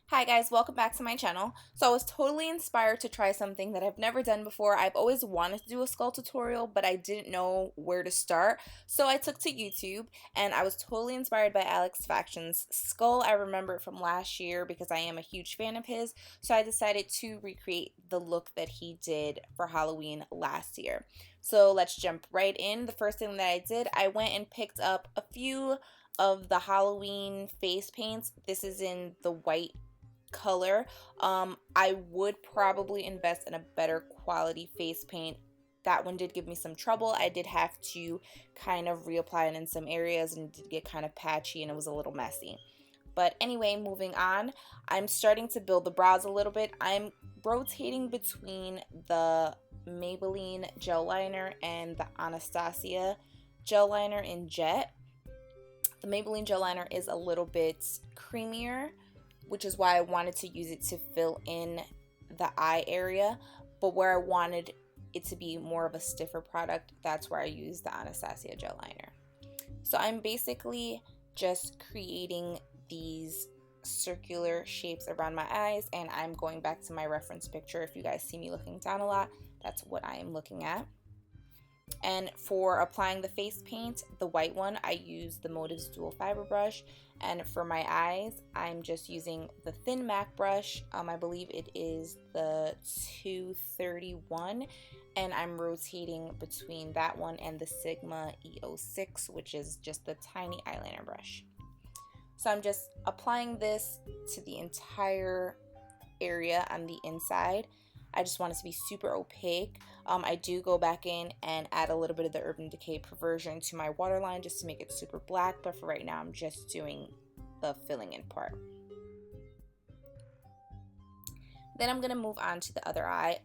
Hi guys, welcome back to my channel. So I was totally inspired to try something that I've never done before. I've always wanted to do a skull tutorial, but I didn't know where to start. So I took to YouTube and I was totally inspired by Alex Faction's skull. I remember it from last year because I am a huge fan of his. So I decided to recreate the look that he did for Halloween last year. So let's jump right in. The first thing that I did, I went and picked up a few of the Halloween face paints. This is in the white color. I would probably invest in a better quality face paint. That one did give me some trouble. I did have to kind of reapply it in some areas and it did get kind of patchy and it was a little messy. But anyway, moving on, I'm starting to build the brows a little bit. I'm rotating between the Maybelline gel liner and the Anastasia gel liner in Jet. The Maybelline gel liner is a little bit creamier, which is why I wanted to use it to fill in the eye area, but where I wanted it to be more of a stiffer product, that's where I used the Anastasia gel liner. So I'm basically just creating these circular shapes around my eyes, and I'm going back to my reference picture. If you guys see me looking down a lot, that's what I am looking at. And for applying the face paint, the white one, I use the Motives Dual Fiber brush. And for my eyes, I'm just using the thin MAC brush. I believe it is the 231. And I'm rotating between that one and the Sigma E06, which is just the tiny eyeliner brush. So I'm just applying this to the entire area on the inside. I just want it to be super opaque. I do go back in and add a little bit of the Urban Decay Perversion to my waterline just to make it super black, but for right now I'm just doing the filling in part. Then I'm going to move on to the other eye.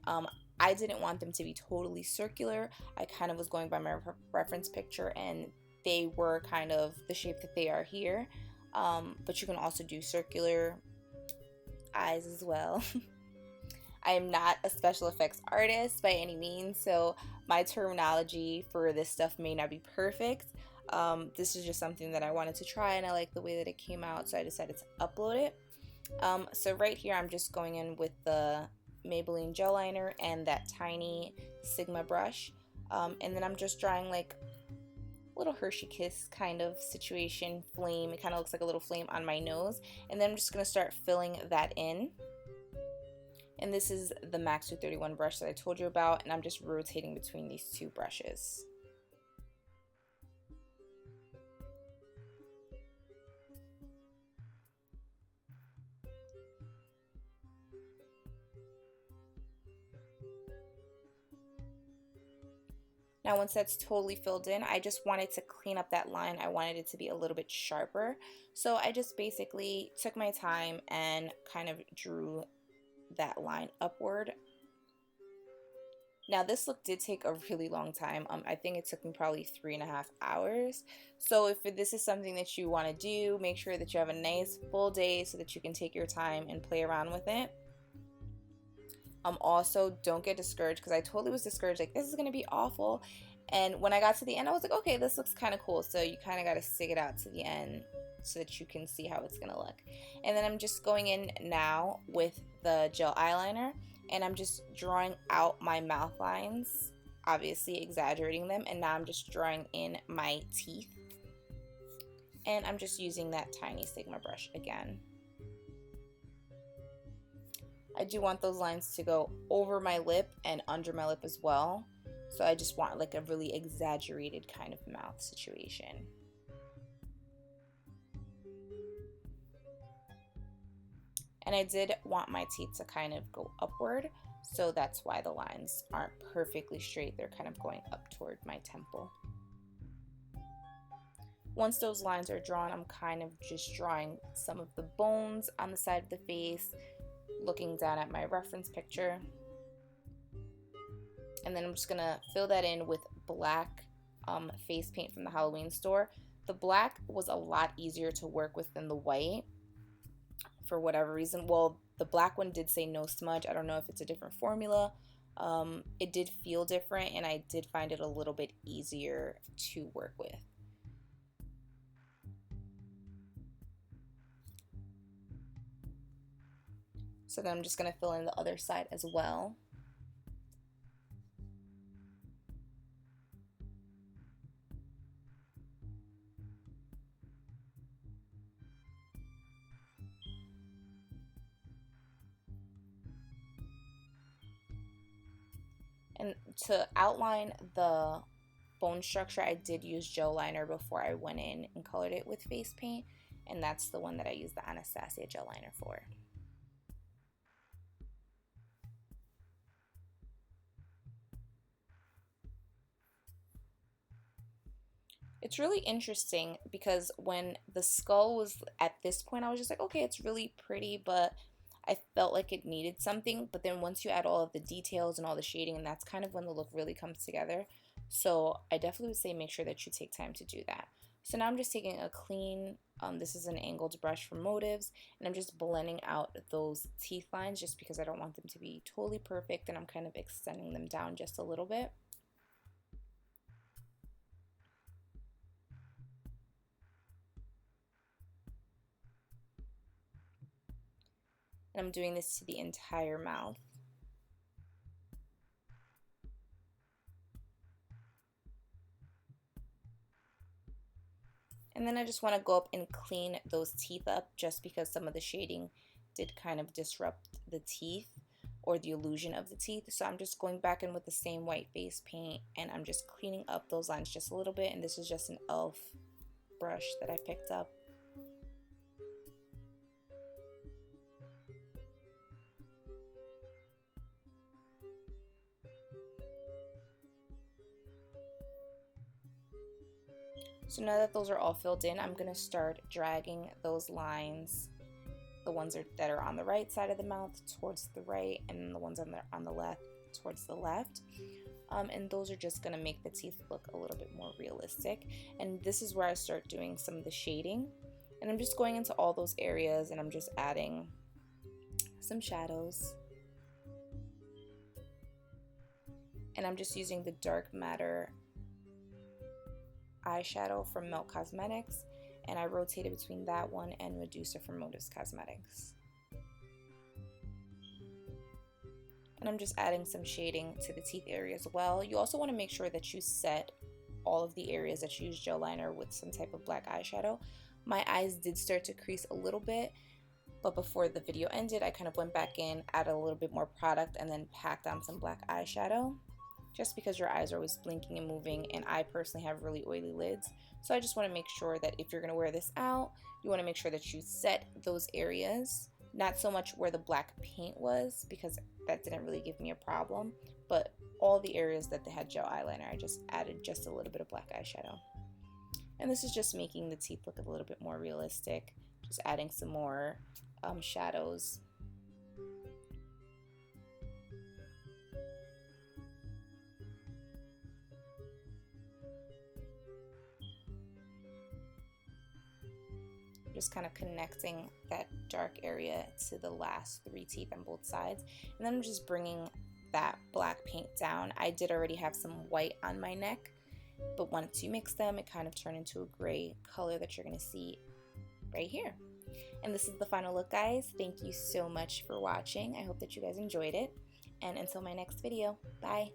I didn't want them to be totally circular. I kind of was going by my reference picture and they were kind of the shape that they are here. But you can also do circular eyes as well. I am not a special effects artist by any means, so my terminology for this stuff may not be perfect. This is just something that I wanted to try and I like the way that it came out, so I decided to upload it. So right here I'm just going in with the Maybelline gel liner and that tiny Sigma brush, and then I'm just drawing like a little Hershey Kiss kind of situation, flame. It kind of looks like a little flame on my nose, and then I'm just going to start filling that in. And this is the MAC 231 brush that I told you about, and I'm just rotating between these two brushes. Now once that's totally filled in, I just wanted to clean up that line. I wanted it to be a little bit sharper. So I just basically took my time and kind of drew that line upward. Now this look did take a really long time. I think it took me probably 3.5 hours. So if this is something that you want to do, make sure that you have a nice full day so that you can take your time and play around with it. Also, don't get discouraged, because I totally was discouraged, like this is gonna be awful. And when I got to the end, I was like, okay, this looks kind of cool. So you kind of got to stick it out to the end so that you can see how it's gonna look. And then I'm just going in now with the gel eyeliner and I'm just drawing out my mouth lines, obviously exaggerating them, and now I'm just drawing in my teeth. And I'm just using that tiny Sigma brush again. I do want those lines to go over my lip and under my lip as well. So I just want like a really exaggerated kind of mouth situation. And I did want my teeth to kind of go upward, so that's why the lines aren't perfectly straight. They're kind of going up toward my temple. Once those lines are drawn, I'm kind of just drawing some of the bones on the side of the face, looking down at my reference picture. And then I'm just gonna fill that in with black face paint from the Halloween store. The black was a lot easier to work with than the white for whatever reason. Well, the black one did say no smudge. I don't know if it's a different formula. It did feel different and I did find it a little bit easier to work with. So then I'm just going to fill in the other side as well. And to outline the bone structure, I did use gel liner before I went in and colored it with face paint, and that's the one that I used the Anastasia gel liner for. It's really interesting because when the skull was at this point, I was just like, okay, it's really pretty, but I felt like it needed something. But then once you add all of the details and all the shading, and that's kind of when the look really comes together. So I definitely would say make sure that you take time to do that. So now I'm just taking a clean, this is an angled brush from Motives, and I'm just blending out those teeth lines just because I don't want them to be totally perfect, and I'm kind of extending them down just a little bit. And I'm doing this to the entire mouth. And then I just want to go up and clean those teeth up just because some of the shading did kind of disrupt the teeth or the illusion of the teeth. So I'm just going back in with the same white face paint and I'm just cleaning up those lines just a little bit. And this is just an e.l.f. brush that I picked up. So now that those are all filled in, I'm going to start dragging those lines, the ones that are on the right side of the mouth towards the right, and the ones on the left towards the left. And those are just going to make the teeth look a little bit more realistic. And this is where I start doing some of the shading. And I'm just going into all those areas and I'm just adding some shadows. And I'm just using the Dark Matter eyeshadow from Milk Cosmetics, and I rotated between that one and Medusa from Motives Cosmetics. And I'm just adding some shading to the teeth area as well. You also want to make sure that you set all of the areas that you use gel liner with some type of black eyeshadow. My eyes did start to crease a little bit, but before the video ended, I kind of went back in, added a little bit more product, and then packed on some black eyeshadow. Just because your eyes are always blinking and moving, and I personally have really oily lids. So I just want to make sure that if you're going to wear this out, you want to make sure that you set those areas. Not so much where the black paint was, because that didn't really give me a problem, but all the areas that they had gel eyeliner, I just added just a little bit of black eyeshadow. And this is just making the teeth look a little bit more realistic, just adding some more shadows. Just kind of connecting that dark area to the last 3 teeth on both sides. And then I'm just bringing that black paint down. I did already have some white on my neck, but once you mix them, it kind of turned into a gray color that you're going to see right here. And this is the final look, guys. Thank you so much for watching. I hope that you guys enjoyed it. And until my next video, bye.